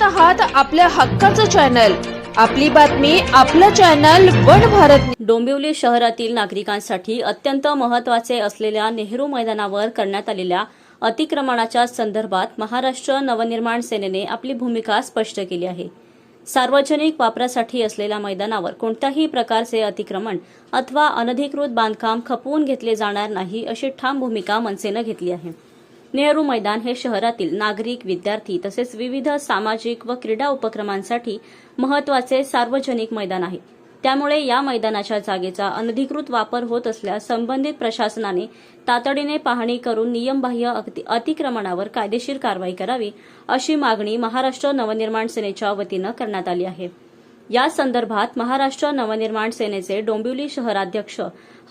आहात आपल्या हक्काचं चॅनल, आपली बातमी आपलं चॅनल वन भारत। डोंबिवली शहरातील नागरिकांसाठी अत्यंत महत्त्वाचे असलेल्या नेहरू मैदानावर करण्यात आलेल्या अतिक्रमणाच्या संदर्भात महाराष्ट्र नवनिर्माण सेनेने आपली भूमिका स्पष्ट केली आहे। सार्वजनिक वापरासाठी असलेल्या मैदानावर कोणत्याही प्रकारचे अतिक्रमण अथवा अनधिकृत बांधकाम खपवून घेतले जाणार नाही अशी ठाम भूमिका मनसेने घेतली आहे। नेहरू मैदान हे शहरातील नागरिक, विद्यार्थी तसेच विविध सामाजिक व क्रीडा उपक्रमांसाठी महत्त्वाचे सार्वजनिक मैदान आहे। त्यामुळे या मैदानाच्या जागेचा अनधिकृत वापर होत असल्यास संबंधित प्रशासनाने तातडीने पाहणी करून नियमबाह्य अतिक्रमणावर कायदेशीर कारवाई करावी अशी मागणी महाराष्ट्र नवनिर्माण सेनेच्या वतीने करण्यात आली आहे। या संदर्भात महाराष्ट्र नवनिर्माण सेनेचे डोंबिवली शहराध्यक्ष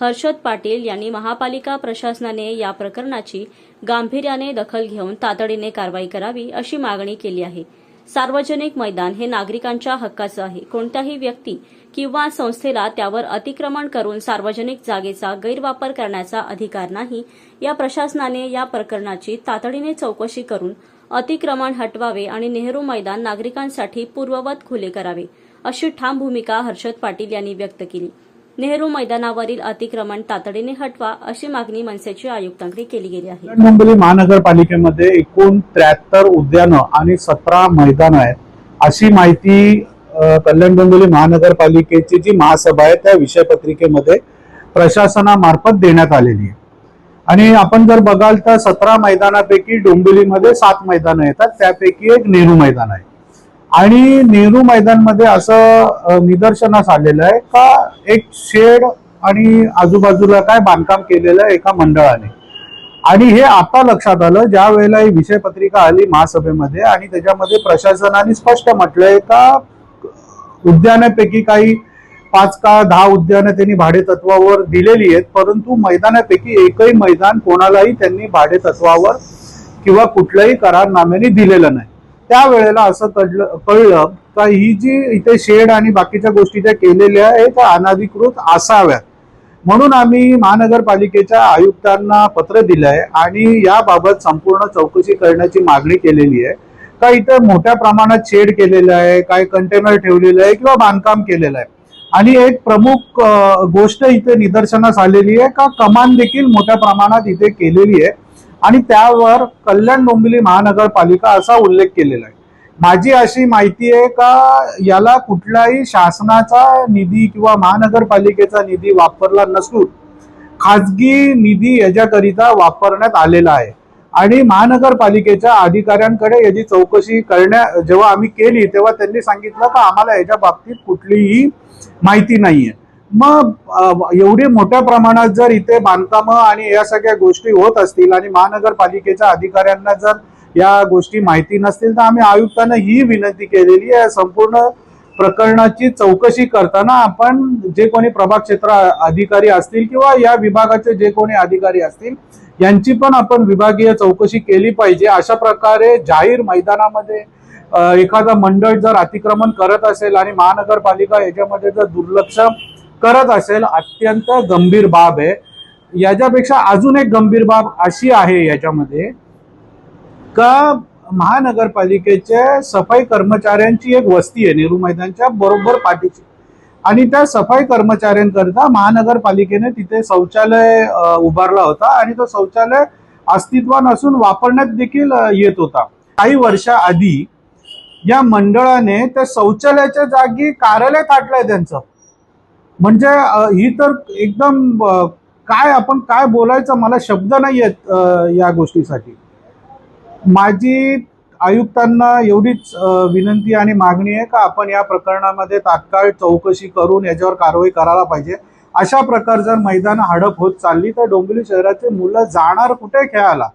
हर्षद पाटील यांनी महापालिका प्रशासनाने या प्रकरणाची गांभीर्याने दखल घेऊन तातडीने कारवाई करावी अशी मागणी केली आहे। सार्वजनिक मैदान हे नागरिकांच्या हक्काचं आहे। कोणत्याही व्यक्ती किंवा संस्थेला त्यावर अतिक्रमण करून सार्वजनिक जागेचा गैरवापर करण्याचा अधिकार नाही। या प्रशासनाने या प्रकरणाची तातडीने चौकशी करून अतिक्रमण हटवावे आणि नेहरू मैदान नागरिकांसाठी पूर्ववत खुले करावे अशी ठाम भूमिका हर्षद पाटील यांनी व्यक्त केली। नेहरू मैदानावरील अतिक्रमण तातडीने हटवा अशी मागणी मनसेच्या आयुक्तांकडे केली गेली आहे। डोंबिवली महानगरपालिकेमध्ये एकूण 73 उद्यानं आणि 17 मैदान आहेत अशी माहिती कल्याण डोंबिवली महानगरपालिकेची जी महासभा आहे त्या विषयपत्रिकेमध्ये प्रशासनामार्फत देण्यात आलेली आहे। आणि आपण जर बघाल तर 17 मैदानापैकी डोंबिवलीमध्ये 7 मैदानं येतात, त्यापैकी एक नेहरू मैदान आहे। आणि नेहरू मैदानमध्ये असं निदर्शनास आलेलं आहे का एक शेड आणि आजूबाजूला काय बांधकाम केलेलं आहे एका मंडळाने। आणि हे आता लक्षात आलं ज्या वेळेला ही विषयपत्रिका आली महासभेमध्ये आणि त्याच्यामध्ये प्रशासनाने स्पष्ट म्हटलंय का उद्यानापैकी काही 5 का 10 उद्यानं त्यांनी भाडे तत्वावर दिलेली आहेत, परंतु मैदानापैकी एकही मैदान कोणालाही त्यांनी भाडे तत्वावर किंवा कुठल्याही करारनाम्याने दिलेलं नाही। त्यावेळेला असं कळलं का ही जी इथे शेड आणि बाकीच्या गोष्टी त्या केलेल्या आहेत त्या अनधिकृत असाव्यात। म्हणून आम्ही महानगरपालिकेच्या आयुक्तांना पत्र दिलंय आणि याबाबत संपूर्ण चौकशी करण्याची मागणी केलेली आहे का इथे मोठ्या प्रमाणात शेड केलेलं आहे, काय कंटेनर ठेवलेलं आहे किंवा बांधकाम केलेलं आहे। आणि एक प्रमुख गोष्ट इथे निदर्शनास आलेली आहे का कमान देखील मोठ्या प्रमाणात इथे केलेली आहे आणि त्यावर कल्याण डोंबिवली महानगरपालिका असा उल्लेख केलेला आहे। माझी अशी माहिती आहे का याला कुठलाही शासनाचा निधी किंवा महानगरपालिकेचा निधी वापरला नसून खाजगी निधी याच्याकरिता वापरण्यात आलेला आहे। आणि महानगरपालिकेच्या अधिकाऱ्यांकडे याची चौकशी जेव्हा आम्ही केली तेव्हा त्यांनी सांगितलं का आम्हाला याच्या बाबतीत कुठलीही माहिती नाहीये। मग एवढी मोठ्या प्रमाणात जर इथे बांधकाम आणि या सगळ्या गोष्टी होत असतील आणि महानगरपालिकेच्या अधिकाऱ्यांना जर या गोष्टी माहिती नसतील तर आम्ही आयुक्तांना ही विनंती केलेली आहे संपूर्ण प्रकरणाची चौकशी करताना आपण जे कोणी प्रभाग क्षेत्र अधिकारी असतील किंवा या विभागाचे जे कोणी अधिकारी असतील यांची पण आपण विभागीय चौकशी केली पाहिजे। अशा प्रकारे जाहीर मैदानामध्ये एखादा मंडळ जर अतिक्रमण करत असेल आणि महानगरपालिका याच्यामध्ये जर दुर्लक्ष करत असेल अत्यंत गंभीर बाब आहे। याच्यापेक्षा अजून एक गंभीर बाब अशी आहे याच्यामध्ये का महानगरपालिकेच्या सफाई कर्मचाऱ्यांची एक वस्ती आहे नेहरू मैदानच्या बरोबर पाठीची आणि त्या सफाई कर्मचाऱ्यांकरता महानगरपालिकेने तिथे शौचालय उभारला होता आणि तो शौचालय अस्तित्वात नसून वापरण्यात देखील येत होता। काही वर्षाआधी या मंडळाने त्या शौचालयाच्या जागी कार्यालय काढलंय त्यांचं। म्हणजे ही तर एकदम आपण काय बोलायचं मला शब्द नाही आहेत या गोष्टीसाठी। माझी आयुक्तांना एवढीच विनंती आणि मागणी आहे का आपण या प्रकरणामध्ये तात्काळ चौकशी करून याच्यावर कारवाई करायला पाहिजे। अशा प्रकार जर मैदान हडप होत चालली तर डोंबिवली शहराचे मुलं जाणार कुठे खेळायला।